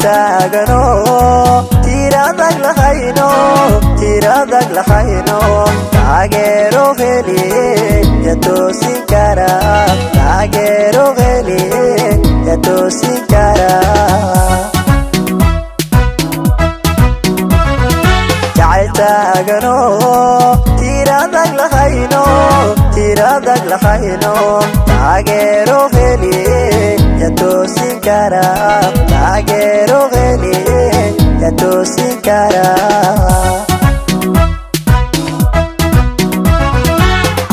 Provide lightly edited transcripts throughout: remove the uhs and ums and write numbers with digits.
taagano tiradag lahayno taageero heli yatoosin kara taageero heli yatoosin kara jacayl taagano tiradag lahayno taageero heli yatoosin kara taageero heli yatoosin kara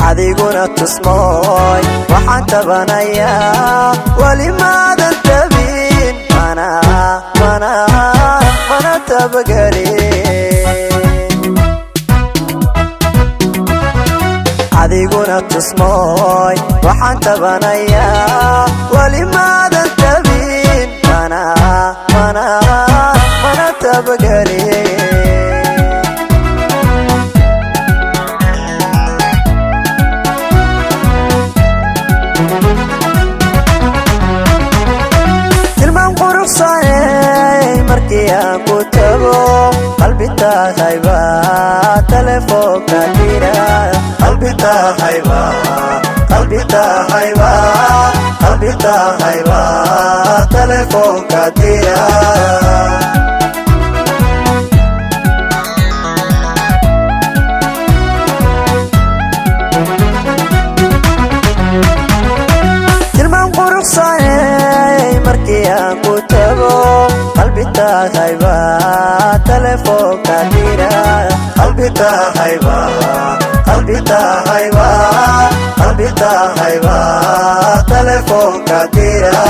adiguna tusmooy waxaan tabanayaa wali maadan tabin mana tabagelin adiguna tusmooy waxaan tabanayaa wali maadan tabin mana tabagelin markii aan ku tago qalbi tahayba telefoonka dira qalbi tahayba telefoonka dira markii aan ku tago qalbi tahayba telefoonka dira qalbi tahayba telefoonka dira